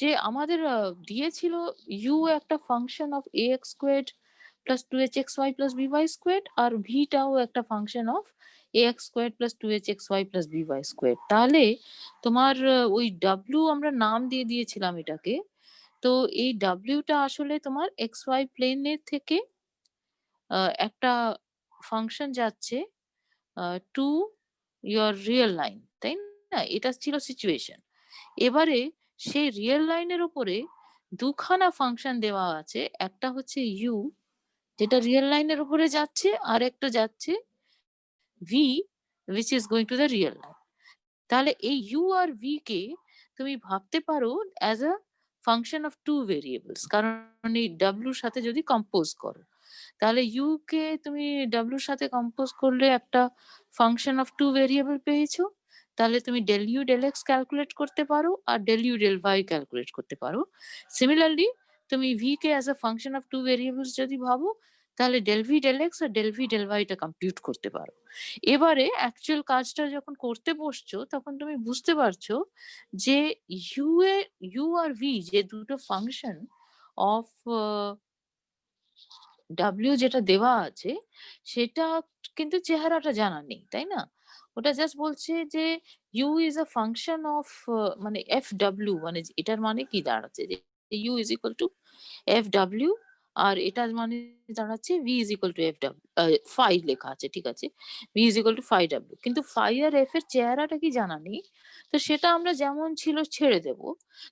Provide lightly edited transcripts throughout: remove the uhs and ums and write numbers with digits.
যে আমাদের দিয়েছিল u একটা function of ax squared plus 2hxy plus by squared আর v টাও একটা function of ax squared plus 2hxy plus by squared. তাহলে তোমার ওই w আমরা নাম দিয়ে দিয়েছিলাম এটাকে। তো এই w টা আসলে তোমার xy প্লেনের থেকে একটা ফাংশন যাচ্ছে টু ইওর রিয়েল লাইন, তাই না? এটা ছিল সিচুয়েশন। এবারে সেই রিয়েল লাইনের উপরে দুখানা ফাংশন দেওয়া আছে। একটা হচ্ছে u যেটা রিয়েল লাইনের উপরে যাচ্ছে, আর একটা যাচ্ছে v which is going to the real line। তাহলে এই u আর v কে তুমি ভাবতে পারো as a function of two variables, কারণ এই w র সাথে যদি কম্পোজ করো তাহলে u কে তুমি w র সাথে কম্পোজ করলে একটা ফাংশন অফ টু ভেরিয়েবল পেয়েছো। তাহলে তুমি del u del x calculate করতে পারো আর del u del y calculate করতে পারো। সিমিলারলি তুমি v কে as a function of two variables যদি ভাবো তাহলে ডেল v ডেল x আর ডেল v ডেল y টা কম্পিউট করতে পারো। এবারে অ্যাকচুয়াল কাজটা যখন করতে বসছো তখন তুমি বুঝতে পারছো যে u আর v যে দুটো ফাংশন অফ w যেটা দেওয়া আছে সেটা কিন্তু চেহারাটা জানা নেই, তাই না? ওটা জাস্ট বলছে যে u is a function of মানে fw, মানে এটার মানে কি দাঁড়াচ্ছে যে u is equal to fw আর এটার মানে দাঁড়াচ্ছে v is equal to fw। Phi লেখা আছে, ঠিক আছে, v is equal to phi w, কিন্তু ফাই আর f এর চেহারাটা কি জানা নেই। তো সেটা আমরা যেমন ছিল ছেড়ে দেব।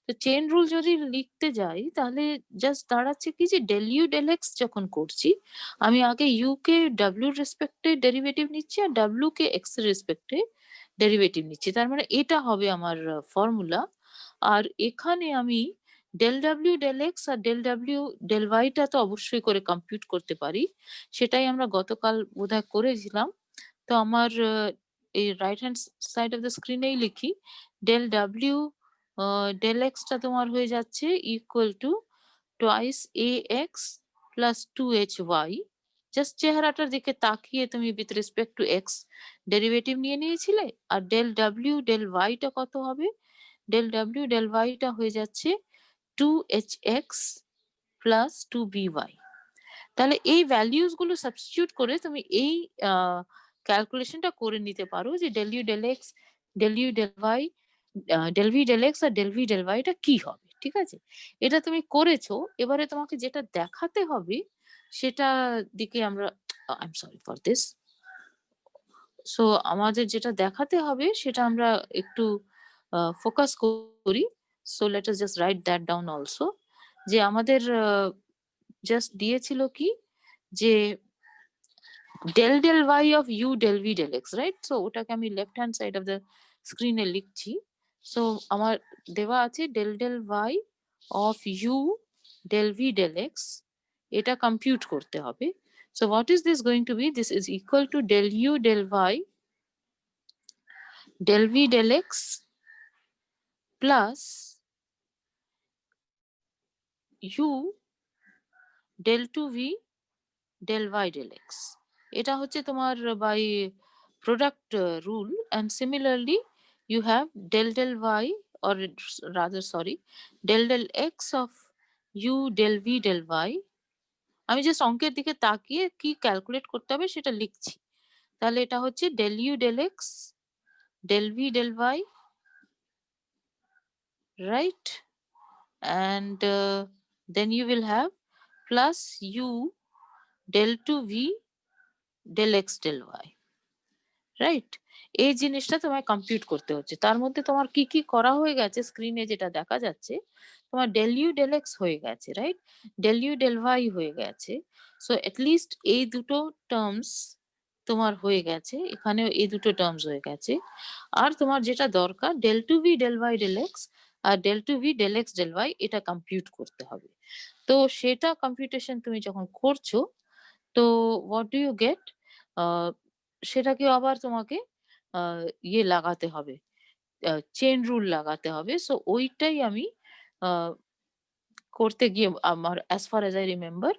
তো চেইন রুল যদি লিখতে যাই তাহলে জাস্ট দাঁড়াচ্ছে কি যে ডেল ইউ ডেল এক্স যখন করছি আমি আগে ইউ কে ডাব্লিউ রেসপেক্টে ডেরিভেটিভ নিচ্ছি আর ডাব্লিউ কে এক্স এর রেসপেক্টে ডেরিভেটিভ নিচ্ছি, তার মানে এটা হবে আমার ফর্মুলা। আর এখানে আমি ডেল ডাব্লিউ ডেল এক্স আর ডেল ডাব্লিউ ডেল ওয়াইটা তো অবশ্যই করে কম্পিউট করতে পারি, সেটাই আমরা গতকাল বোধহয় করেছিলাম। তো আমার এই right hand side of the স্ক্রিনেই লিখি ডেল ডাব্লিউ ডেল এক্স টা তোমার হয়ে যাচ্ছে equal to twice A X plus two H Y. Just চেহারাটার দিকে তাকিয়ে তুমি with respect to X derivative নিয়ে নিয়েছিলে। আর ডেল ডাব্লিউ ডেল ওয়াইটা কত হবে? ডেল ডাব্লিউ ডেল ওয়াইটা হয়ে যাচ্ছে two H x plus two B Y. তাহলে এই ভ্যালিউস গুলো সাবস্টিটিউট করে তুমি এই ক্যালকুলেশনটা করে নিতে পারো যে del you del x del you del Y del V del x আর ডেল ভি ডেল ওয়াই এটা কি হবে, ঠিক আছে? এটা তুমি করেছো। এবারে তোমাকে যেটা দেখাতে হবে সেটা দিকে আমরা I am sorry for this. So আমাদের যেটা দেখাতে হবে সেটা আমরা একটু ফোকাস করি। So let us just write that down also. যে আমাদের জাস্ট দিয়েছিল কি যে del del y of u del V del x, right? So ওটাকে আমি left hand side of the স্ক্রিনে লিখছি। সো আমার দেওয়া আছে del del y of u del V del x, এটা কম্পিউট করতে হবে। So what is this going to be? This is equal to del you del Y del V del x plus u del two V del Y del x. এটা হচ্ছে তোমার by product rule. And similarly you have del del y, or rather sorry, del del x of u del v del y। আমি just অঙ্কের দিকে তাকিয়ে কি calculate করতে হবে সেটা লিখছি। তাহলে এটা হচ্ছে del u del x del v del y, right? And then you will have plus u del to v del x del y, right? এই জিনিসটা তোমায় কম্পিউট করতে হচ্ছে। তার মধ্যে তোমার কি কি করা হয়ে গেছে স্ক্রিনে যেটা দেখা যাচ্ছে, তোমার ডেল ইউ ডেল এক্স হয়ে গেছে, right? Del you del Y হয়ে গেছে। সো এট লিস্ট এই দুটো টার্মস তোমার হয়ে গেছে, এখানেও এই দুটো টার্মস হয়ে গেছে। আর তোমার যেটা দরকার del two V del Y del x আর del two V del x del Y এটা কম্পিউট করতে হবে। তো সেটা কম্পিউটেশন তুমি যখন করছো তো হোয়াট ডু ইউ গেট? সেটাকে আবার তোমাকে আ ইয়ে লাগাতে হবে, চেইন রুল লাগাতে হবে। সো ওইটাই আমি আ করতে গিয়ে আমার as far as I remember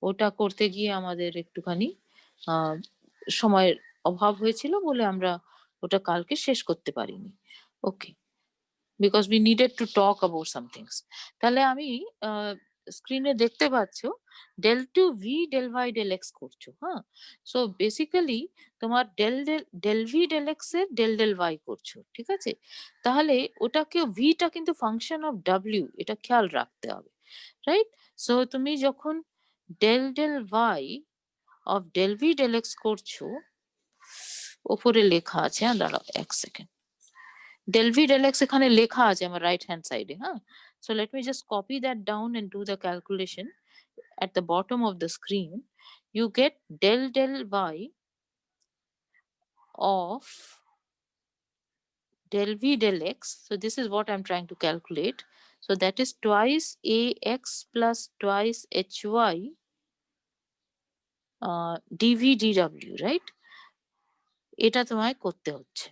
ওটা করতে গিয়ে আমাদের একটুখানি আ সময়ের অভাব হয়েছিল বলে আমরা ওটা কালকে শেষ করতে পারিনি। ওকে। because we needed to talk about some things. তাহলে আমি স্ক্রিনে দেখতে পাচ্ছ del two V del y del x করছো, হ্যাঁ? সো বেসিক্যালি তোমার del v del x এর del y করছো, ঠিক আছে? তাহলে ওটাকে ভিটা কিন্তু ফাংশন অফ w, এটা খেয়াল রাখতে হবে, রাইট? সো তুমি যখন del y of del v del x করছো, ওপরে লেখা আছে, হ্যাঁ দাঁড়াও এক second, del v del x এখানে লেখা আছে আমার রাইট হ্যান্ড সাইডে, হ্যাঁ? So let me just copy that down and do the calculation. At the bottom of the screen, you get del y of del v del x. So this is what I'm trying to calculate. So that is twice ax plus twice hy dv dw, right? এটা তোমায় করতে হচ্ছে।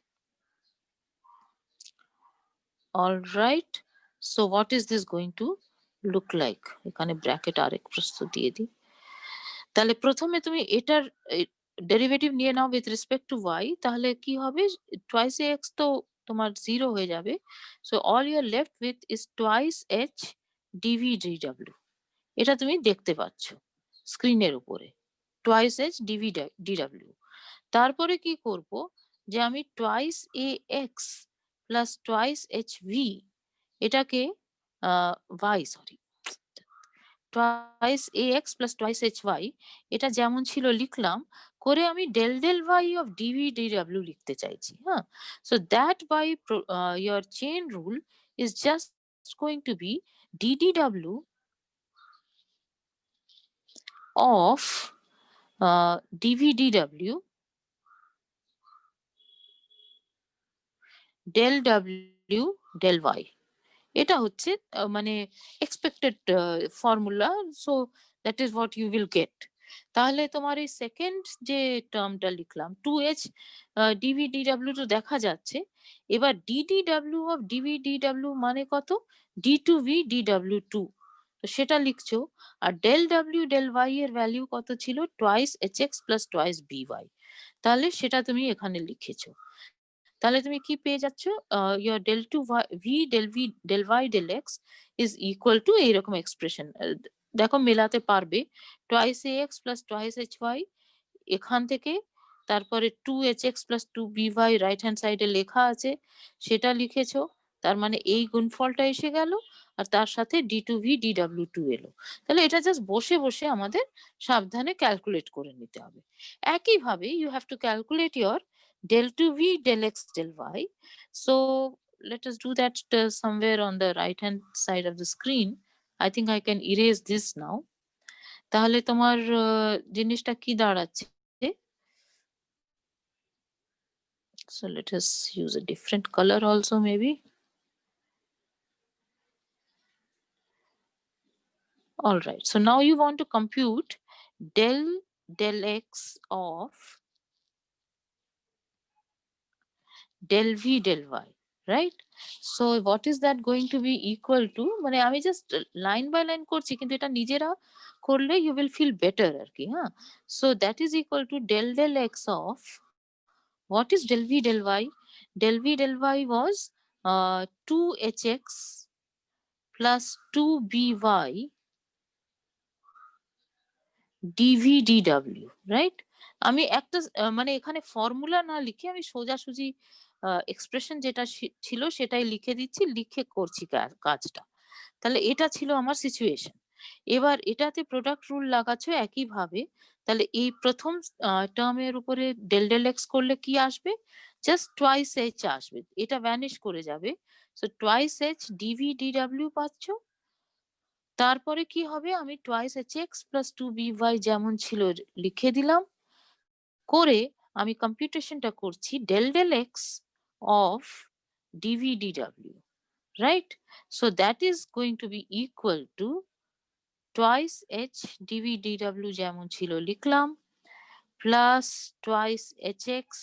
All right. So what is this going to look like? এখানে bracket আরেক প্রস্থ দিয়ে দিই। তাহলে প্রথমে তুমি এটার ডেরিভেটিভ নিয়ে নাও উইথ রেসপেক্ট টু y, তাহলে কি হবে, টুয়াইস এক্স তো তোমার 0 হয়ে যাবে। So all you are left with is twice h dv dw। এটা তুমি দেখতে পাচ্ছ স্ক্রিনের উপরে, টুয়াইস h dv dw। তারপরে কি করব, যে আমি twice ax plus twice hv, এটাকে y sorry twice ax plus twice hy, এটা যেমন ছিল লিখলাম, করে আমি del y of dv dw লিখতে চাইছি, হ্যাঁ? So that by your chain rule is just going to be ddw of dv dw del w del y। এটা হচ্ছে মানে expected formula. So that is what you will get. তাহলে তোমার এই second যে টার্মটা লিখলাম 2h ডিভি ডিডব্লিউ তো দেখা যাচ্ছে। এবার ডিডিডব্লিউ অফ ডিভি ডিডব্লিউ মানে কত, ডি টু ভি ডিডব্লিউ টু, তো সেটা লিখছো। আর ডেল ডাব্লিউ ডেল ওয়াই এর ভ্যালিউ কত ছিল, twice h x plus twice b Y, তাহলে সেটা তুমি এখানে লিখেছো। তাহলে তুমি কি পেয়ে যাচ্ছ, your del two V del y del x is equal to এইরকম এক্সপ্রেশন। দেখো মেলাতে পারবে, twice A X plus twice H Y এখান থেকে, তারপরে two H x plus two B Y right hand সাইডে লেখা আছে, সেটা লিখেছো। তার মানে এই গুণফলটা এসে গেল, আর তার সাথে ডি টু ভি ডি ডাব্লিউ টু এলো। তাহলে এটা জাস্ট বসে বসে আমাদের সাবধানে ক্যালকুলেট করে নিতে হবে। একইভাবে you have to calculate your del to v del x del y. So let us do that somewhere on the right hand side of the screen. I think I can erase this now. তাহলে তোমার জিনিসটা কি দাঁড়াচ্ছে, so let us use a different color also maybe. All right, so now you want to compute del x of del v del y, right? So what is that going to be equal to, মানে আমি just line by line করছি, কিন্তু এটা নিজেরা করলে you will feel better আর কি, হ্যাঁ? So that is equal to del x of, what is del v del y? Del v del y was 2hx plus 2by dv dw, right? আমি একটা মানে এখানে ফর্মুলা না লিখে আমি সোজাসুজি এক্সপ্রেশন যেটা ছিল সেটাই লিখে দিচ্ছি, লিখে করছি কাজটা। তাহলে এটা ছিল আমার সিচুয়েশন। এবার এটাতে প্রোডাক্ট রুল লাগাচ্ছ একইভাবে। তাহলে এই প্রথম টার্মের উপরে del x করলে কি আসবে, জাস্ট টুয়াইস h আসবে, এটা ভ্যানিশ করে যাবে। So twice h dv dw পাচ্ছ। তারপরে কি হবে, আমি twice h x plus two B y যেমন ছিল লিখে দিলাম, করে আমি কম্পিউটেশনটা করছি del এক্স অফ ডিভি ডিডব্লিউ, right? So that is going to be equal to twice h dv ডিডব্লিউ যেমন ছিল লিখলাম, plus twice h x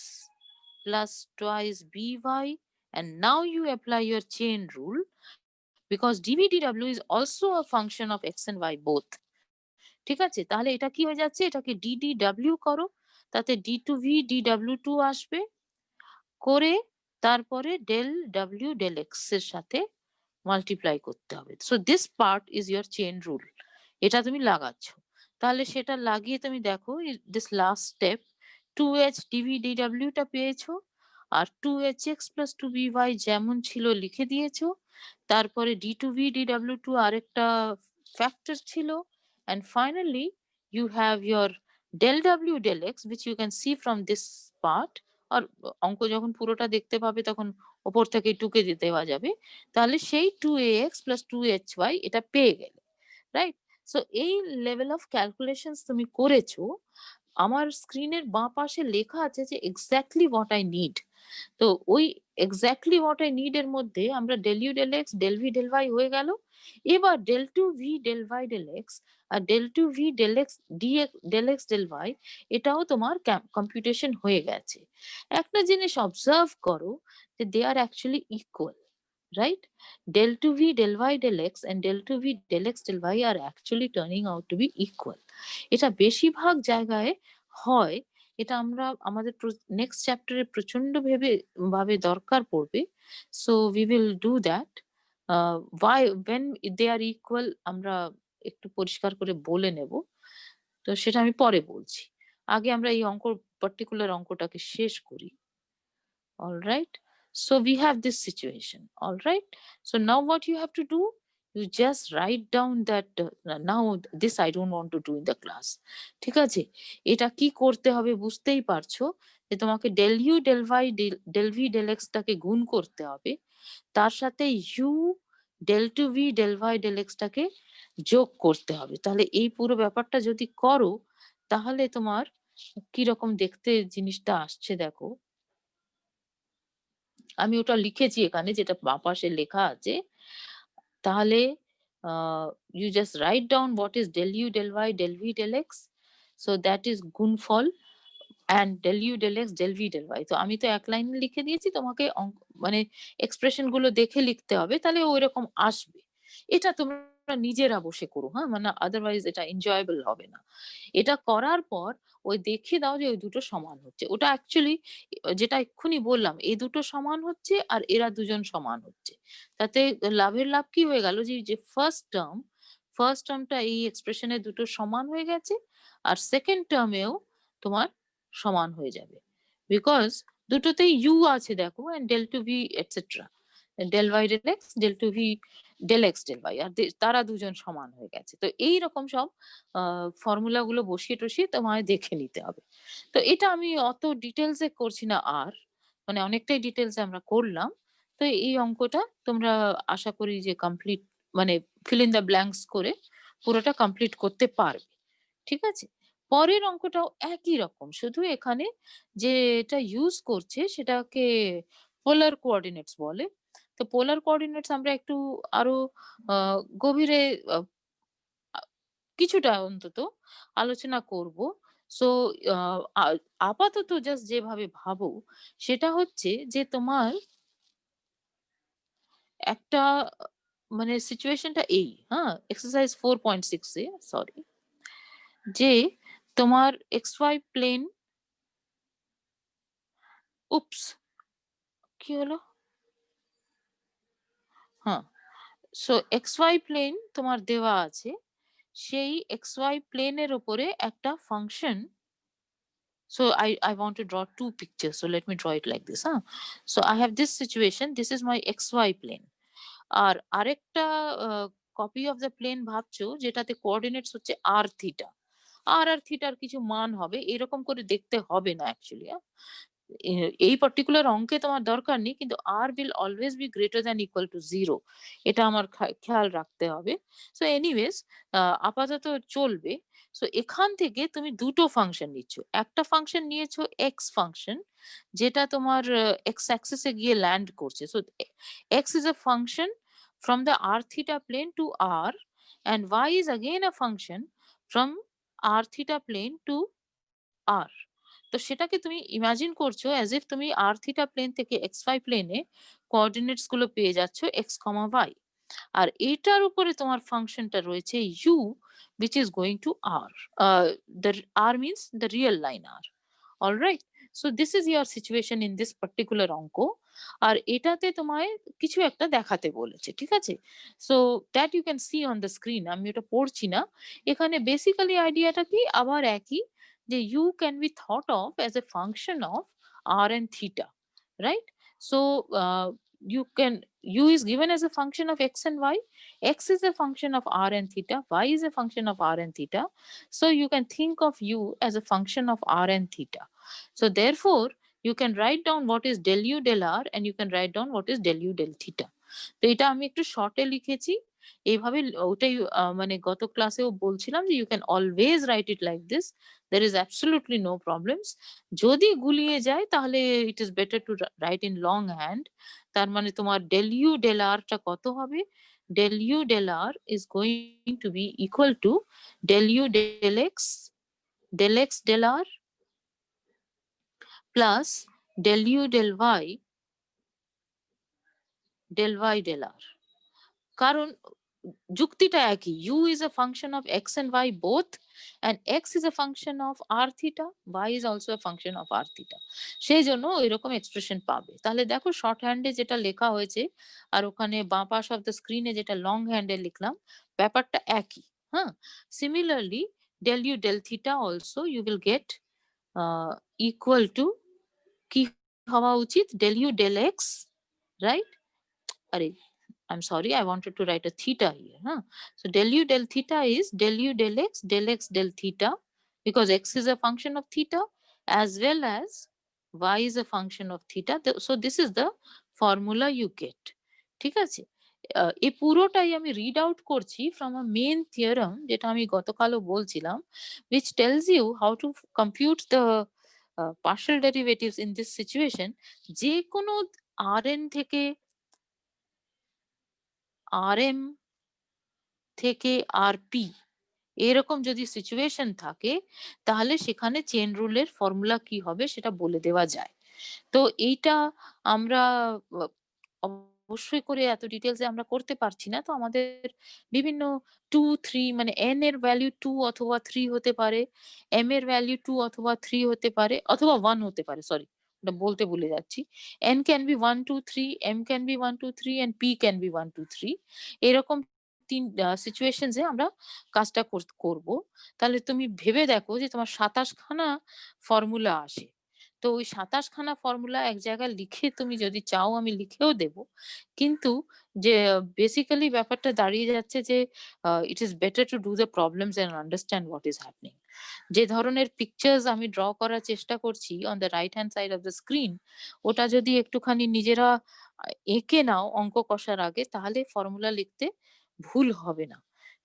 plus twice b y, and now you apply your chain rule because dvdw is also a function of x and y both. ঠিক আছে? তাহলে এটা কি হয়ে যাচ্ছে, এটাকে ddw করো, তাতে d টু v dw2 আসবে, করে তারপরে ডেল ডাব্লিউ ডেল এক্স এর সাথে মাল্টিপ্লাই করতে হবে। So this part is your chain rule. এটা তুমি লাগাচ্ছ। তাহলে সেটা লাগিয়ে তুমি দেখো this last step 2h dv ডিডব্লিউ টা পেয়েছো। আর 2hx প্লাস 2by যেমন ছিল লিখে দিয়েছো। তারপরে d2v dw2 আরেকটা ফ্যাক্টর ছিল। And finally you have your del w del x which you can see from this part, আর অঙ্ক যখন পুরোটা দেখতে পাবে তখন ওপর থেকে টুকে দেওয়া যাবে। তাহলে সেই 2ax প্লাস 2hy এটা পেয়ে গেলে, রাইট? সো এই লেভেল অফ ক্যালকুলেশনস তুমি করেছো। আমার স্ক্রিনের বাঁ পাশে লেখা আছে যে এক্স্যাক্টলি হোয়াট আই নিড। তো ওই এক্স্যাক্টলি হোয়াট আই নিড এর মধ্যে আমরা del you del x del V del Y হয়ে গেল। এবার del two V del Y del x আর del two V del X D del x del Y এটাও তোমার কম্পিউটেশন হয়ে গেছে। একটা জিনিস অবজার্ভ করো যে they are actually equal, right? Del 2v del y del x and del 2v del x del y are actually turning out to be equal. এটা বেশিরভাগ জায়গায় হয়। এটা আমরা আমাদের নেক্সট চ্যাপ্টারে প্রচন্ড ভাবে দরকার পড়বে। So we will do that. why when they are equal আমরা একটু পরিষ্কার করে বলে নেব। তো সেটা আমি পরে বলছি। আগে আমরা এই পার্টিকুলার অঙ্কটাকে শেষ করি। All right. So we have this situation. All right. So now what you have to do, you just write down that now this I don't want to do in the class. ঠিক আছে? এটা কি করতে হবে বুঝতেই পারছো যে তোমাকে del u del y del v del x টাকে গুণ করতে হবে। তার সাথে u del 2v del y del x টাকে যোগ করতে হবে। তাহলে এই পুরো ব্যাপারটা যদি করো তাহলে তোমার কিরকম দেখতে জিনিসটা আসছে দেখো। আমি ওটা লিখেছি এখানে যেটা বাঁ পাশে লেখা আছে। তাহলে you just write down what is del u del y del v del x. So that is গুণফল and del u del x del v del y. তো আমি তো এক লাইনে লিখে দিয়েছি, তোমাকে মানে এক্সপ্রেশন গুলো দেখে লিখতে হবে, তাহলে ওইরকম আসবে। এটা তোমরা নিজেরা বসে করো, হ্যাঁ? মানে আদারওয়াইজ এটা এনজয়েবল হবে না। এটা করার পর ওই দেখিয়ে দাও যে ওই দুটো সমান হচ্ছে। ওটা অ্যাকচুয়ালি যেটা এক্ষুনি বললাম, এই দুটো সমান হচ্ছে আর এরা দুজন সমান হচ্ছে। তাতে লাভের লাভ কি হয়ে গেল যে ফার্স্ট টার্মটা এই এক্সপ্রেশনে দুটো সমান হয়ে গেছে আর সেকেন্ড টার্মেও তোমার সমান হয়ে যাবে। বিকজ দুটোতেই ইউ আছে দেখো, and del two v etcetera. del y del x del two V del x del y আর তারা দুজন সমান হয়ে গেছে। তো এইরকম সব ফর্মুলা গুলো বসিয়ে টসিয়ে তোমায় দেখে নিতে হবে। তো এটা আমি অত ডিটেলস এ করছি না আর। মানে অনেকটাই ডিটেলস এ আমরা করলাম। তো এই অঙ্কটা তোমরা আশা করি যে কমপ্লিট মানে fill in the blanks করে পুরোটা কমপ্লিট করতে পারবে। ঠিক আছে? পরের অঙ্কটাও একই রকম। শুধু এখানে যেটা ইউস করছে সেটাকে পোলার কোঅর্ডিনেটস বলে। তো পোলার কোঅর্ডিনেটস আমরা একটু আরো আ গভীরে আ আ কিছুটা অন্তত আলোচনা করব। সো আ আ আপাতত জাস্ট যেভাবে ভাবো সেটা হচ্ছে যে তোমার একটা মানে সিচুয়েশনটা এই, হ্যাঁ? এক্সারসাইজ 4.6 এ সরি, যে তোমার xy প্লেন উপস! কি হলো? হ্যাঁ, সো xy প্লেন তোমার দেওয়া আছে। সেই xy প্লেনের উপরে একটা function. So I want to draw two pictures. So let me draw it like this, huh? So I have this situation. This is my XY plane. আর আরেকটা কপি অফ দ্য প্লেন ভাবছো যেটাতে coordinates হচ্ছে r theta. আর থিটার কিছু মান হবে। এরকম করে দেখতে হবে না অ্যাকচুয়ালি, এই পার্টিকুলার অঙ্কে তোমার দরকার নেই, কিন্তু r will always be greater than equal to 0, এটা আমার খেয়াল রাখতে হবে। সো এনিওয়েজ আপাতত চলবে। সো এখান থেকে তুমি দুটো ফাংশন নিচ্ছ। একটা ফাংশন নিয়েছো এক্স ফাংশন, যেটা তোমার এক্স অ্যাক্সিস এ গিয়ে ল্যান্ড করছে। So x is a function from the r theta plane to r, and y is again a function from r theta plane to r. তো সেটাকে তুমি ইমাজিন করছো as if তুমি r theta plane থেকে xy প্লেনে coordinates গুলো পেয়ে যাচ্ছ x, y। আর এটার উপরে তোমার ফাংশনটা রয়েছে u which is going to r. The r means the real line r. All right. So this is your situation in this particular অঙ্ক। আর এটাতে তোমায় কিছু একটা দেখাতে বলেছে, ঠিক আছে? So that you can see on the screen. আমি ওটা পড়ছি না। এখানে বেসিক্যালি আইডিয়াটা কি? আবার একই, যে u can be thought of as a function of r and theta, right? So you can, u is given as a function of x and y. X is a function of r and theta, y is a function of r and theta. So you can think of u as a function of r and theta. So therefore you can write down what is del u del r, and you can write down what is del u del theta. তো এটা আমি একটু শর্টে লিখেছি। এইভাবে ওটাই মানে গত ক্লাসেও বলছিলাম যে you can always write it like this. there is absolutely no problems. যদি গুলিয়ে যায় তাহলে it is better to write in long hand. তার মানে তোমার del u del r টা কত হবে? del u del r is going to be equal to del u del x del r plus del u del y del r. কারণ যুক্তিটা একই। u is a function of x and y both, and x is a function of r theta, y is also a function of r theta. সেই জন্য এরকম expression পাবে। তাহলে দেখো short হ্যান্ডে যেটা লেখা হয়েছে আর ওখানে বাঁ পাশ অফ দ্য স্ক্রিনে যেটা লং হ্যান্ডে লিখলাম, ব্যাপারটা একই। হ্যাঁ, similarly del u del theta also you will get equal to কি হওয়া উচিত? del u del x, right? আরে, I'm sorry, I wanted to write a theta here. Huh? So del u del theta is del u del x del theta, because x is a function of theta as well as y is a function of theta. So this is the formula you get. ঠিক আছে? এই পুরোটাই আমি read out করছি from a main theorem, যেটা আমি গতকালও বলছিলাম, which tells you how to compute the partial derivatives in this situation. যে কোনো rn থেকে rm থেকে rp এরকম যদি সিচুয়েশন থাকে, তাহলে সেখানে চেন রুলের ফর্মুলা কি হবে সেটা বলে দেওয়া যায়। তো এইটা আমরা অবশ্যই করে এত ডিটেইলস এ আমরা করতে পারছি না। তো আমাদের বিভিন্ন 2, 3 মানে n এর ভ্যালু 2 অথবা 3 হতে পারে, m এর ভ্যালু 2 অথবা 3 হতে পারে, অথবা 1 হতে পারে। সরি, ওটা বলতে ভুলে যাচ্ছি। n can be 1, 2, 3, m can be 1, 2, 3 and p can be 1, 2, 3 এরকম ৩ সিচুয়েশনস এ আমরা কাজটা করব। তাহলে তুমি ভেবে দেখো যে তোমার ২৭ খানা ফর্মুলা আসে। তো ওই ২৭ খানা ফর্মুলা এক জায়গায় লিখে তুমি যদি চাও আমি লিখেও দেব। কিন্তু যে বেসিক্যালি ব্যাপারটা দাঁড়িয়ে যাচ্ছে যে it is better to do the problems and understand what is happening. যে ধরনের পিকচার্স আমি ড্র করার চেষ্টা করছি on the right hand side of the screen, ওটা যদি একটুখানি নিজেরা এঁকে নাও অঙ্ক কষার আগে, তাহলে ফর্মুলা লিখতে ভুল হবে না।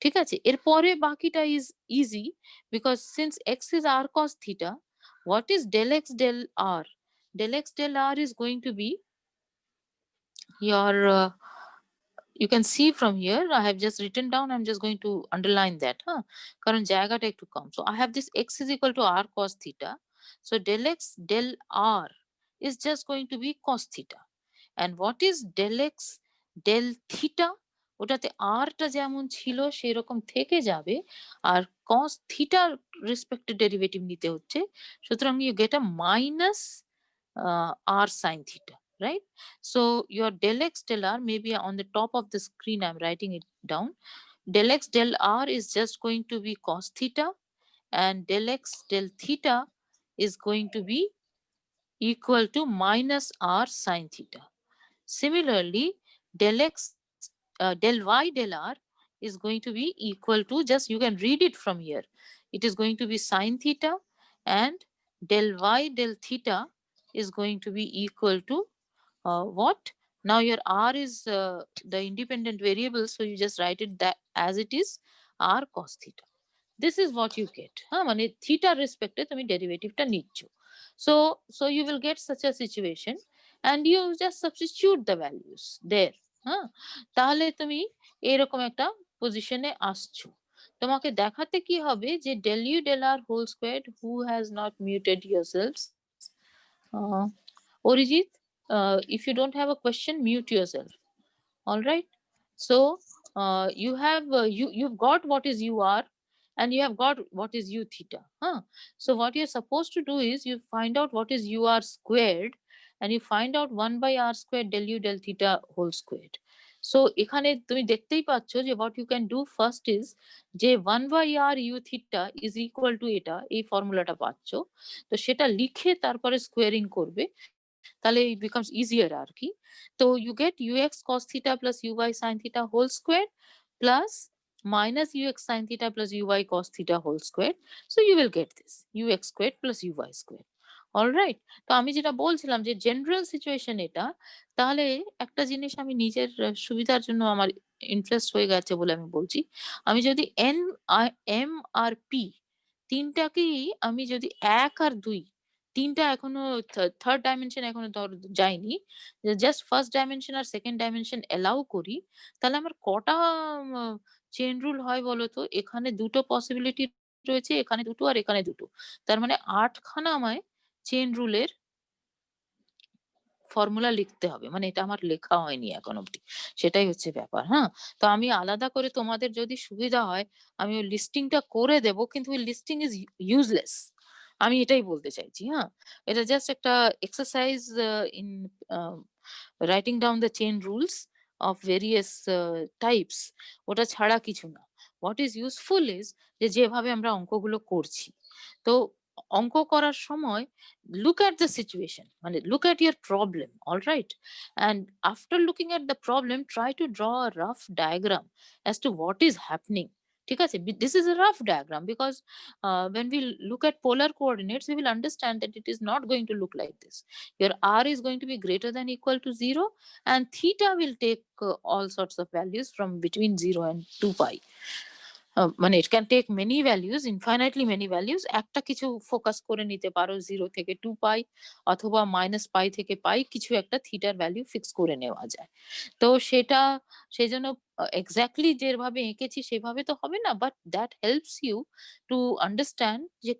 ঠিক আছে? এরপরে বাকিটা is easy, because since x is r cos theta, what is del x del r? Del x del r is going to be your you can see from here, I have just written down, I'm just going to underline that, কারণ জায়গাটা একটু কম। So I have this x is equal to r cos theta. So del x del r is just going to be cos theta. And what is del x del theta? ওটাতে r টা যেমন ছিল সেরকম থেকে যাবে, আর cos theta রেসপেক্টে derivative নিতে হচ্ছে। সুতরাং you get a minus r sin theta, right? So your del x del r may be on the top of the screen. I'm writing it down. Del x del r is just going to be cos theta, and del x del theta is going to be equal to minus r sin theta. Similarly, del x del y del r is going to be equal to, just you can read it from here. It is going to be sin theta, and del y del theta is going to be equal to what? Now your r is the independent variable, so you just write it that as it is, r cos theta. This is what you get. মানে theta respect তুমি ডেরিভেটিভটা নিচ্ছ। So you will get such a situation and you just substitute the values there. তাহলে তুমি এরকম একটা পজিশনে আসছো। তোমাকে দেখাতে কি হবে যে del u del r whole squared, who has not muted yourselves? Uh, Orijit, if you don't have a question, mute yourself. All right. So you have you've got what is UR, and you have got what is U theta. So what you're supposed to do is you find out what is UR squared, and you find out 1 by r squared del u del theta whole squared. So এখানে তুমি দেখতেই পাচ্ছ যে what you can do first is যে 1 by r u theta is equal to এটা এই ফর্মুলাটা পাচ্ছ। তো সেটা লিখে তারপরে স্কোয়ারিং করবে। তাহলে it becomes easier আর কি। তো you get ux cos theta plus uy sin theta whole square plus minus ux sin theta plus uy cos theta whole square. So you will get this ux squared plus uy squared. Alright? তো আমি যেটা বলছিলাম যে general situation এটা, তাহলে একটা জিনিস আমি নিজের সুবিধার জন্য আমার ইন্টারেস্ট হয়ে গেছে বলে আমি বলছি। আমি যদি m আর p ৩ টাকেই আমি যদি ১ আর ২ ৩ টা এখনো থার্ড ডাইমেনশন এখনো যায়নি। জাস্ট ফার্স্ট ডাইমেনশন আর সেকেন্ড ডাইমেনশন অ্যালাউ করি, তাহলে আমার কটা আ চেইন রুল হয় বলতো? এখানে ২ টো পসিবিলিটি রয়েছে, এখানে ২ টো আর এখানে ২ টো। তার মানে ৮ খানা আমায় চেইন রুলের ফর্মুলা লিখতে হবে। মানে এটা আমার লেখা হয়নি এখন অব্দি। সেটাই হচ্ছে ব্যাপার, হ্যাঁ? তো আমি আলাদা করে তোমাদের যদি সুবিধা হয়, আমি ওই লিস্টিংটা করে দেব। কিন্তু ওই লিস্টিং ইস ইউজলেস। আমি এটাই বলতে চাইছি, হ্যাঁ? এটা জাস্ট একটা exercise in a writing down the chain rules of various types, ওটা ছাড়া কিছু না। What is useful is যে যেভাবে আমরা অঙ্কগুলো করছি। তো অঙ্ক করার সময় look at the situation, মানে look at your problem, all right? And after looking at the problem, try to draw a rough diagram as to what is happening. ঠিক আছে? This is a rough diagram because when we look at polar coordinates, we will understand that it is not going to look like this. Your r is going to be greater than equal to 0 and theta will take all sorts of values from between 0 and 2 pi. মানে it can take many values, infinitely many values. একটা কিছু focus করে নিতে পারো 0 থেকে 2 পাই অথবা minus পাই থেকে পাই, কিছু একটা থিটার ভ্যালু ফিক্স করে নেওয়া যায়। তো সেটা সেজন্য এক্সাক্টলি যেভাবে এঁকেছি সেভাবে তো হবে না, but that helps you to understand যে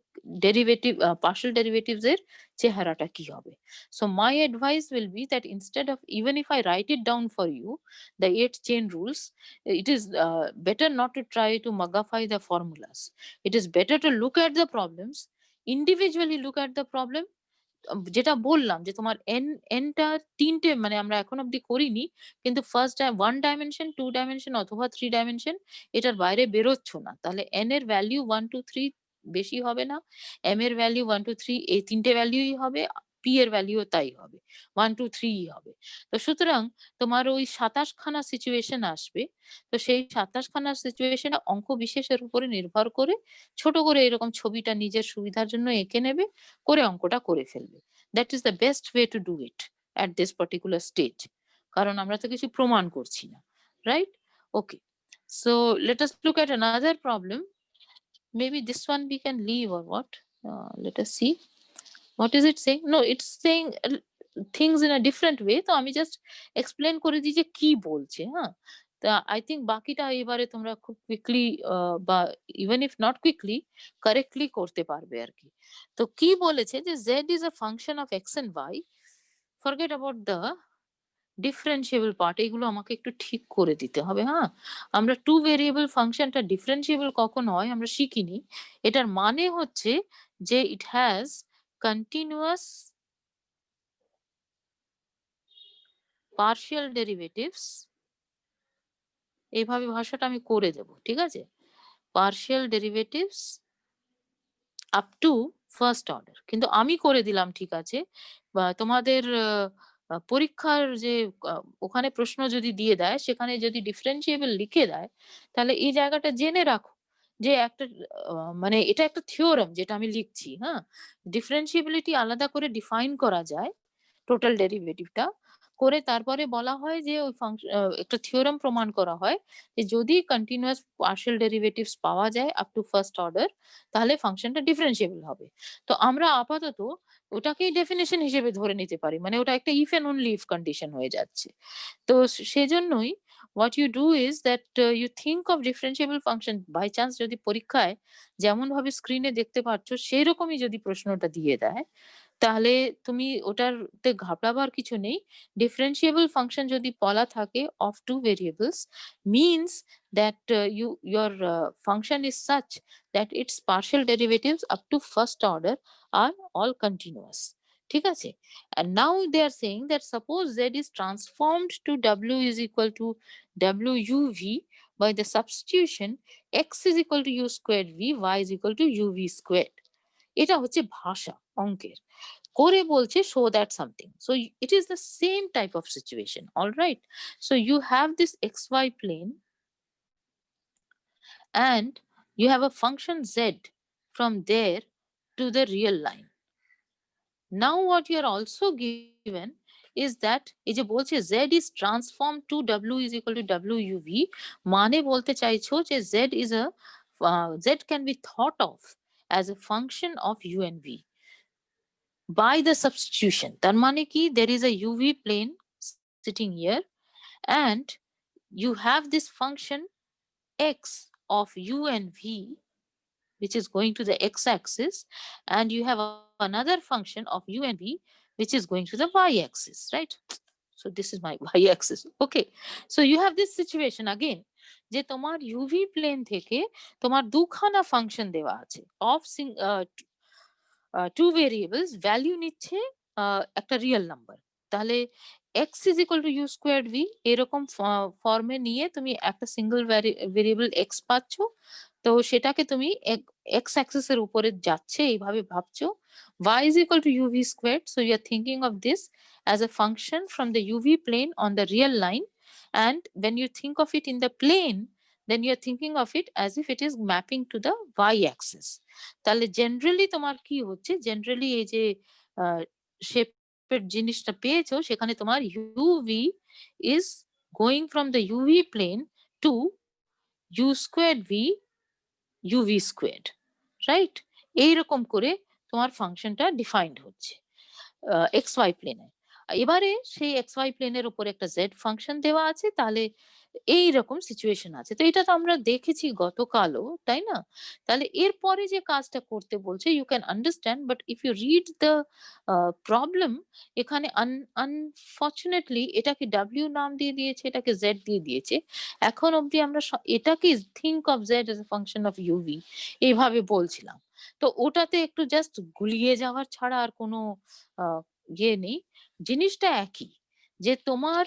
ডেরিভেটিভ পার্শিয়াল ডেরিভেটিভস এর চেহারাটা কি হবে। So my advice will be that instead of even if I write it down for you the 8 chain rules, it is better not to try to mugify the formulas. It is better to look at the problems, individually look at the problem। যেটা বললাম যে তোমার টা ৩ টে মানে আমরা এখন অব্দি করিনি। কিন্তু ফার্স্ট 1 ডাইমেনশন, 2 ডাইমেনশন অথবা 3 ডাইমেনশন এটার বাইরে বেরোচ্ছ না। তাহলে n এর ভ্যালু 1, 2, 3 বেশি হবে না। m এর ভ্যালু 1, 2, 3 এই ৩ টে ভ্যালুই হবে। p এর ভ্যালুও তাই হবে। 1, 2, 3 ই হবে। তো সুতরাং তোমার ওই ২৭ খানা সিচুয়েশন আসবে। তো সেই ২৭ খানা সিচুয়েশনে অঙ্ক বিশেষের উপরে নির্ভর করে ছোট করে এরকম ছবিটা নিজের সুবিধার জন্য এঁকে নেবে, করে অঙ্কটা করে ফেলবে। That is the best way to do it at this particular stage. কারণ আমরা তো কিছু প্রমাণ করছি না। Right? Okay. So let us look at another problem. Maybe this one we can leave or what? Let us see. What is it saying? No, it's saying things in a different way. তো আমি just explain করে দিই যে কি বলছে, হ্যাঁ? তা I think বাকিটা এবারে তোমরা খুব কুইকলি বা even if not quickly correctly করতে পারবে আরকি। তো কি বলেছে যে z is a function of x and y. Forget about the differentiable part, এগুলো আমাকে একটু ঠিক করে দিতে হবে, হ্যাঁ? আমরা 2 ভেরিয়েবল ফাংশনটা ডিফারেনশিয়েবল কখন হয় আমরা শিখিনি। এটার মানে হচ্ছে যে it has continuous partial derivatives. এইভাবে ভাষাটা আমি করে দেব। ঠিক আছে? Partial derivatives up to first order. কিন্তু আমি করে দিলাম ঠিক আছে। বা তোমাদের পরীক্ষার যে আ ওখানে প্রশ্ন যদি দিয়ে দেয়, সেখানে যদি ডিফারেনশিয়েবল লিখে দেয়, তাহলে এই জায়গাটা জেনে রাখো যে একটা আ মানে এটা একটা থিওরেম যেটা আমি লিখছি, হ্যাঁ? ডিফারেনশিয়াবিলিটি আলাদা করে ডিফাইন করা যায়। টোটাল ডেরিভেটিভটা করে তারপরে বলা হয় যে ওই একটা থিওরেম প্রমাণ করা হয় যে যদি কন্টিনিউয়াস পার্শিয়াল ডেরিভেটিভস পাওয়া যায় আপ টু ফার্স্ট অর্ডার, তাহলে ফাংশনটা ডিফারেনশিয়েবল হবে। তো আমরা আপাতত ওটাকেই ডেফিনিশন হিসেবে ধরে নিতে পারি। মানে ওটা একটা if and only if condition হয়ে যাচ্ছে। তো সেজন্যই what you do is that you think of differentiable function by chance যদি পরীক্ষায় যেমনভাবে স্ক্রিনে দেখতে পাচ্ছ সেরকমই যদি প্রশ্নটা দিয়ে দেয়, তাহলে তুমি ওটাতে ঘাবড়াবার কিছু নেই। ডিফারেনশিয়েবল ফাংশন যদি বলা থাকে of 2 variables means that your function is such that its partial derivatives up to first order are all continuous. ঠিক আছে? And now they are saying that suppose z is transformed to w is equal to wuv by the substitution x is equal to u squared v, y is equal to uv squared. এটা হচ্ছে ভাষা অঙ্কের। করে বলছে show that something. So it is the same type of situation. All right. So you have this xy plane and you have a function z from there to the real line. Now what you are also given is that এই যে বলছে z is transformed to w is equal to wuv, মানে বলতে চাইছো যে z can be thought of as a function of u and v by the substitution. তার মানে কি, there is a uv plane sitting here and you have this function x of u and v which is going to the x-axis, and you have another function of u and v which is going to the y-axis, right? So this is my y-axis. Okay, so you have this situation again যে তোমার uv plane থেকে তোমার দুখানা function দেওয়া আছে of two variables value নিচ্ছে একটা real number. তাহলে x is equal to u squared v এরকম ফর্মে নিয়ে তুমি একটা সিঙ্গল ভেরিয়েবল x পাচ্ছ। তো সেটাকে তুমি x অ্যাক্সিস এর উপরে যাচ্ছে এইভাবে ভাবছো। y is equal to uv squared, so you are thinking of this as a function from the uv plane on the real line, and when you think of it in the plane, then you are thinking of it as if it is mapping to the y axis. তাহলে generally তোমার কি হচ্ছে, generally এই যে শেপের জিনিসটা পেয়েছো সেখানে তোমার uv is going from the uv plane to u squared v uv squared, right? এইরকম করে তোমার ফাংশনটা ডিফাইন্ড হচ্ছে xy প্লেনে। এবারে সেই xy প্লেনের উপরে একটা z ফাংশন দেওয়া আছে, তাহলে এইরকম সিচুয়েশন আছে। তো এটা তো আমরা দেখেছি গতকালও, তাই না? তাহলে এরপরে যে কাজটা করতে বলছে, you can understand, but if you read the problem, এখানে আনফরচুনেটলি এটাকে w নাম দিয়ে দিয়েছে, এটাকে z দিয়ে দিয়েছে। এখন অবধি আমরা এটাকে think of z as a function of uv এইভাবে বলছিলাম। তো ওটাতে একটু জাস্ট গুলিয়ে যাওয়ার ছাড়া আর কোনো ইয়ে নেই। জিনিসটা একই। যে তোমার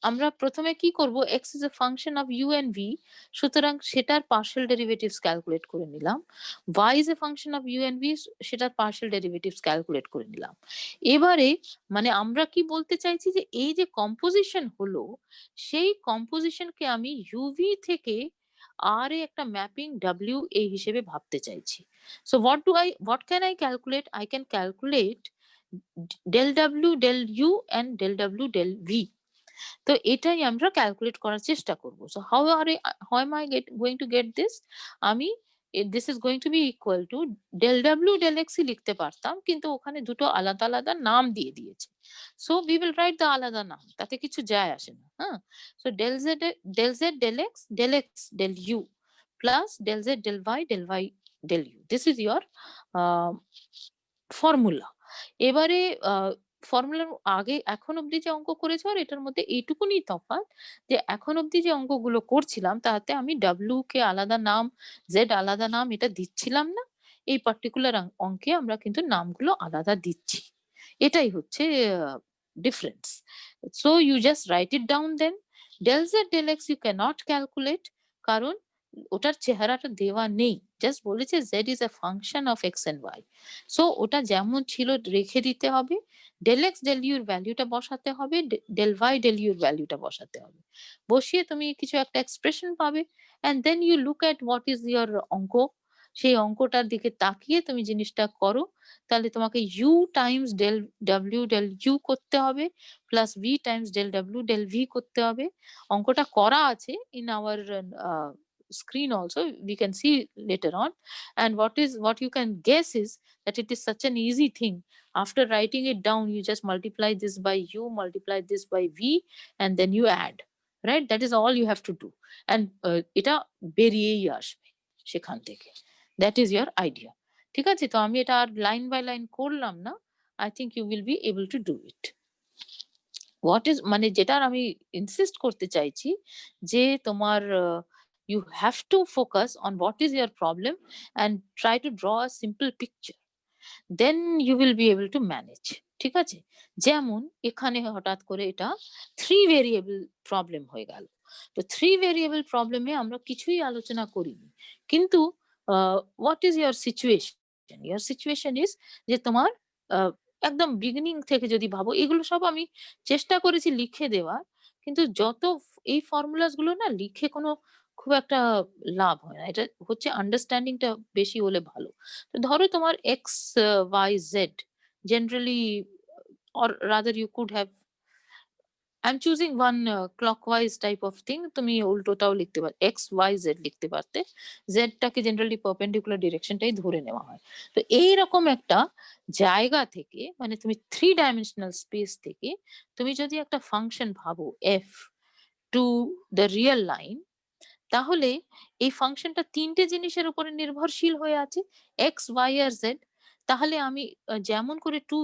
আমরা প্রথমে কি করব, x is a function of u and v, সুতরাং সেটার partial derivatives ক্যালকুলেট করে নিলাম। y is a function of u and v, সেটার partial derivatives ক্যালকুলেট করে নিলাম। এবারে মানে আমরা কি বলতে চাইছি যে এই যে কম্পোজিশন হলো, সেই কম্পোজিশনকে আমি uv থেকে r এ একটা ম্যাপিং w এই হিসেবে ভাবতে চাইছি। So what can I calculate? I can calculate del w del u and del w del v. তো এটাই আমরা ক্যালকুলেট করার চেষ্টা করব। So how am I going to get this? আমি this is going to be equal to del w del x ই লিখতে পারতাম, কিন্তু ওখানে দুটো আলাদা আলাদা নাম দিয়ে দিয়েছে। So we will write the আলাদা নাম, তাতে কিছু যায় আসে না। হ্যাঁ, so del z del x del u plus del z del y del u. This is your formula. এবারে ফর্মুলার আগে এখন অব্দি যে অঙ্ক করেছো আর এটার মধ্যে এইটুকুনি তফাৎ যে এখন অব্দি যে অঙ্কগুলো করছিলাম তাতে আমি w কে আলাদা নাম, z আলাদা নাম এটা দিচ্ছিলাম না। এই পার্টিকুলার অঙ্কে আমরা কিন্তু নামগুলো আলাদা দিচ্ছি। এটাই হচ্ছে difference. So you just write it down then. del z del x you can't calculate, কারণ ওটার চেহারাটা দেওয়া নেই। জাস্ট বলেছে z is a function of x and y. So ওটা যেমন ছিল রেখে দিতে হবে। del x del u এর ভ্যালুটা বসাতে হবে, del y del u এর ভ্যালুটা বসাতে হবে। বসিয়ে তুমি কিছু একটা এক্সপ্রেশন পাবে, and then you look at what is your অঙ্ক। সেই অঙ্কটার দিকে তাকিয়ে তুমি জিনিসটা করো। তাহলে তোমাকে u Times del w del u করতে হবে, plus v Times del w del v করতে হবে। অঙ্কটা করা আছে in our screen also, we can see later on. And what you can guess is that it is such an easy thing. After writing it down, you just multiply this by u, multiply this by v, and then you add, right? That is all you have to do, and এটা বেরিয়েই আসবে সেখান থেকে। That is your idea. ঠিক আছে? তো আমি এটা আর লাইন বাই লাইন করলাম না। I think you will be able to do it. What is মানে যেটার আমি ইনসিস্ট করতে চাইছি যে তোমার you have to focus on what is your problem and try to draw a simple picture. Then you will be able to manage. ঠিক আছে? যেমন এখানে হঠাৎ করে এটা 3 ভেরিয়েবল প্রবলেম হয়ে গেল। তো 3 ভেরিয়েবল প্রবলেমে আমরা কিছুই আলোচনা করিনি। কিন্তু what is your situation? Your situation is যে তোমার আ একদম বিগিনিং থেকে যদি ভাবো, এগুলো সব আমি চেষ্টা করেছি লিখে দেওয়ার। কিন্তু এই ফর্মুলাস গুলো না লিখে কোনো খুব একটা লাভ হয় না। এটা হচ্ছে আন্ডারস্ট্যান্ডিং টা বেশি হলে ভালো। তো ধরো তোমার X, Y, Z generally, or rather you could have, I'm choosing one clockwise type of thing. তুমি উল্টোটাও লিখতে পারো। X, Y, Z লিখতে পারতে। Z টাকে জেনারেলি পারপেন্ডিকুলার ডিরেকশন টাই ধরে নেওয়া হয়। তো এইরকম একটা জায়গা থেকে, মানে তুমি 3 ডাইমেনশনাল স্পেস থেকে তুমি যদি একটা ফাংশন ভাবো F to the Real line, তাহলে এই ফাংশনটা ৩ টে জিনিসের উপরে নির্ভরশীল হয়ে আছে, x, y আর z। তাহলে আমি যেমন করে 2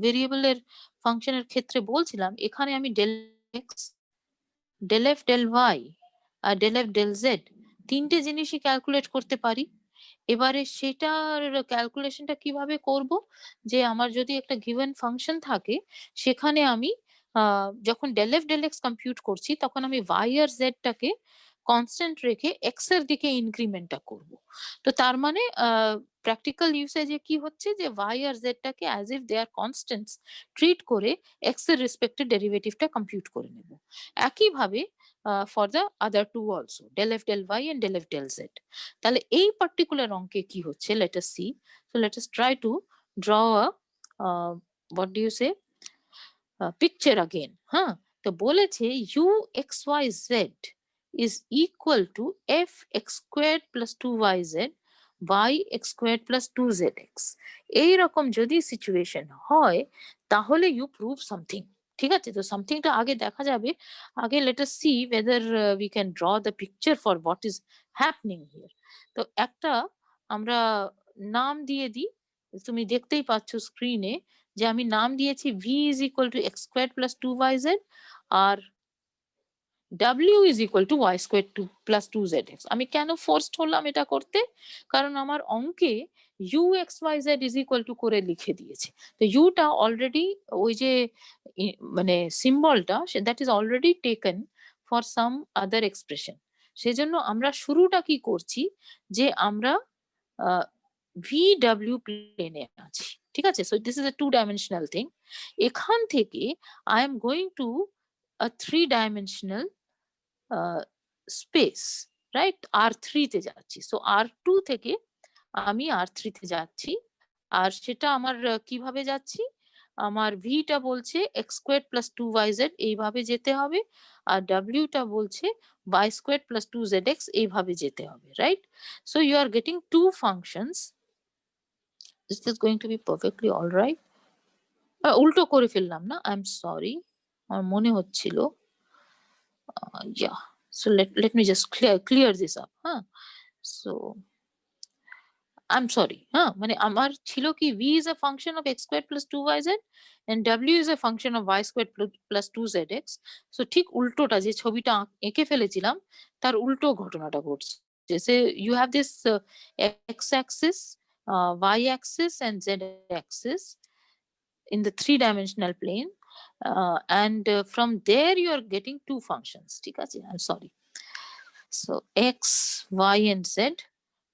ভেরিয়েবল এর ফাংশনের ক্ষেত্রে বলছিলাম, এখানে আমি del x, del f, del y আর del f, del z ৩ টে জিনিসই ক্যালকুলেট করতে পারি। এবারে সেটার ক্যালকুলেশনটা কিভাবে করব? যে আমার যদি একটা গিভেন ফাংশন থাকে, সেখানে আমি যখন del f del x compute করছি, তখন আমি y আর z টাকে কনস্ট্যান্ট রেখে x এর দিকে ইনক্রিমেন্টটা করব। তো তার মানে প্র্যাকটিক্যাল ইউসেজে কি হচ্ছে যে y আর z টাকে as if they are constants treat করে x এর রেসপেক্টে ডেরিভেটিভটা কম্পিউট করে নেব। একইভাবে for the other 2 also, del f del y and del f del z। তাহলে এই পার্টিকুলার অঙ্কে কি হচ্ছে, let us see. So let us try to draw a what do you say picture again. হ্যাঁ? তো বলেছে u x y z is equal to f x squared plus 2yz y x squared plus 2zx। এইরকম যদি situation হয়, তাহলে you prove something. ঠিক আছে? তো সামথিংটা আগে দেখা যাবে। আগে late us C whether we can draw the picture for what is happening here। তো একটা আমরা নাম দিয়ে দিই। তুমি দেখতেই পাচ্ছ স্ক্রিনে যে আমি নাম দিয়েছি v is equal to x squared plus 2yz R w is equal to y squared plus 2zx। আমি কেন ফোর্সড হলাম এটা করতে? কারণ আমার অঙ্কে u x y z is equal to করে লিখে দিয়েছে। তো u টা অলরেডি ওই যে মানে সিম্বলটা that is already taken for some other expression. সেজন্য আমরা শুরুটা কি করছি, যে আমরা VW প্লেনে আছি। ঠিক আছে? So this is a 2 dimensional thing। এখান থেকে I am going to a 3 dimensional space, right? R3 তে যাচ্ছি। সো R2 থেকে আমি R3 তে যাচ্ছি। আর সেটা আমার কিভাবে যাচ্ছি? আমার V টা বলছে x squared plus 2yz এইভাবে যেতে হবে। আর W টা বলছে y squared plus 2zx এইভাবে যেতে হবে, right? So you are getting 2 functions। Is this going to be perfectly alright? উল্টো করে ফেললাম না? I am sorry। আমার মনে হচ্ছিল। Yeah। So let me just clear this up। হ্যাঁ? So I'm sorry। হ্যাঁ? মানে আমার ছিল কি v is a function of x squared plus 2yz and w is a function of y squared plus 2zx। So ঠিক উল্টোটা, যে ছবিটা এঁকে ফেলেছিলাম তার উল্টো ঘটনাটা ঘটছে। So you have this x axis, y axis and z axis in the 3 dimensional plane, and from there you are getting 2 functions। ঠিক আছে? I'm sorry। So x, y and z,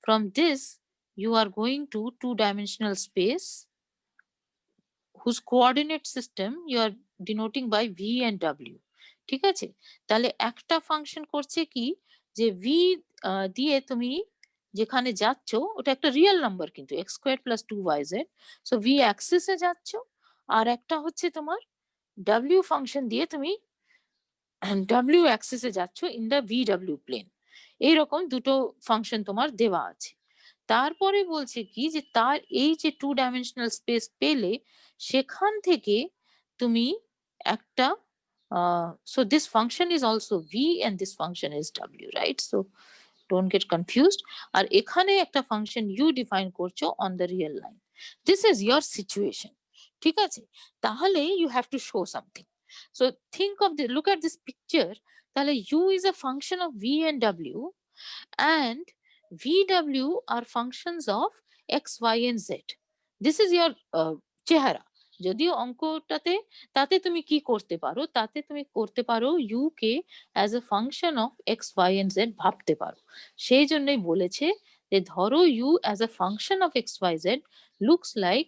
from this you are going to 2 dimensional space whose coordinate system you are denoting by v and w। ঠিক আছে? তাহলে একটা function করছে কি, যে v দিয়ে তুমি যেখানে যাচ্ছ ওটা একটা রিয়েল নাম্বার, কিন্তু x squared plus 2yz। So v axis এ যাচ্ছ। আর একটা হচ্ছে তোমার w ফাংশন দিয়ে তুমি w অ্যাক্সিস এ যাচ্ছ ইন দ্য vw প্লেন। এইরকম দুটো ফাংশন তোমার দেওয়া আছে। তারপরে বলছে কি, যে তার এই যে 2 ডাইমেনশনাল স্পেস পেলে সেখান থেকে তুমি একটা so this function is also v and this function is w, right? So don't get confused। আর এখানে একটা ফাংশন u ডিফাইন করছো on the real line। This is your situation। ঠিক আছে? তাহলে you have to show something। So think of the look at this picture। তাহলে u is a function of v and w, and VW are functions of x, y and z। This is your চেহারা। যদিও অঙ্কটাতে তাতে তুমি কি করতে পারো? তাতে তুমি করতে পারো ইউ কে as a function of x, y and z ভাবতে পারো। সেই জন্যই বলেছে যে ধরো u as a function of x, y, z looks like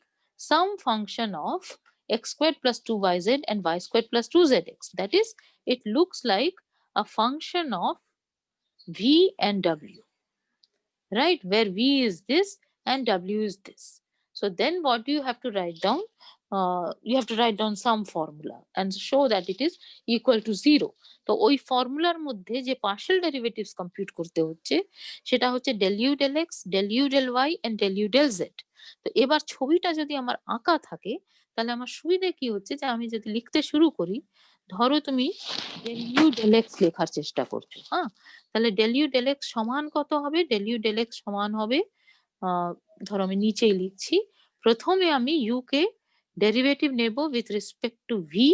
some function of x squared plus 2yz and y squared plus 2zx. That is, it looks like a function of v and w, right? Where V is this and W is this. So then what do you have to write down? You have to write down some formula and show that it is equal to 0. তো ওই ফর্মুলার মধ্যে যে partial derivatives compute করতে হচ্ছে সেটা হচ্ছে del you del x, del you del y and del you del z. তো এবার ছবিটা যদি আমার আঁকা থাকে তাহলে আমার সুবিধে কি হচ্ছে যে আমি যদি লিখতে শুরু করি, ধরো তুমি ডেল ইউ ডেল এক্স লেখার চেষ্টা করছো, হ্যাঁ, তাহলে ডেল ইউ ডেল এক্স সমান কত হবে? ডেল ইউ ডেল এক্স সমান হবে, ধরো আমি নিচেই লিখছি, প্রথমে আমি ইউ কে ডেরিভেটিভ নেব উইথ রেসপেক্ট টু ভি,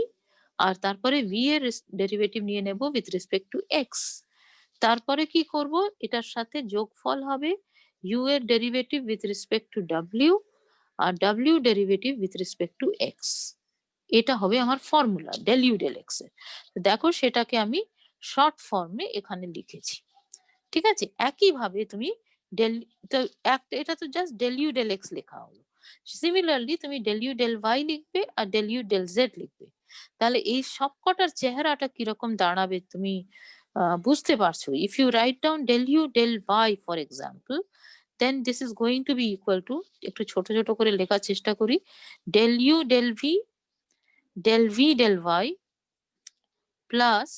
আর তারপরে ভি এর ডেরিভেটিভ নিয়ে নেব উইথ রেসপেক্ট টু এক্স। তারপরে কি করব? এটার সাথে যোগফল হবে ইউ এর ডেরিভেটিভ উইথ রেসপেক্ট টু ডাব্লিউ আর ডাব্লিউ derivative with respect to x. এটা হবে আমার formula del you del x এর। দেখো সেটাকে আমি শর্ট ফর্মে এখানে লিখেছি। ঠিক আছে? একইভাবে তুমি ডেল, তো এটা তো just del you del x লেখা হলো। সিমিলারলি তুমি ডেল ইউ ডেল ওয়াই লিখবে আর ডেল ইউ ডেল জেড লিখবে। তাহলে এই সবকটার চেহারাটা কিরকম দাঁড়াবে তুমি বুঝতে পারছো? If you write down del you del y for example, then this is going to be equal to, একটু ছোট ছোট করে লেখার চেষ্টা করি, del you del V del y plus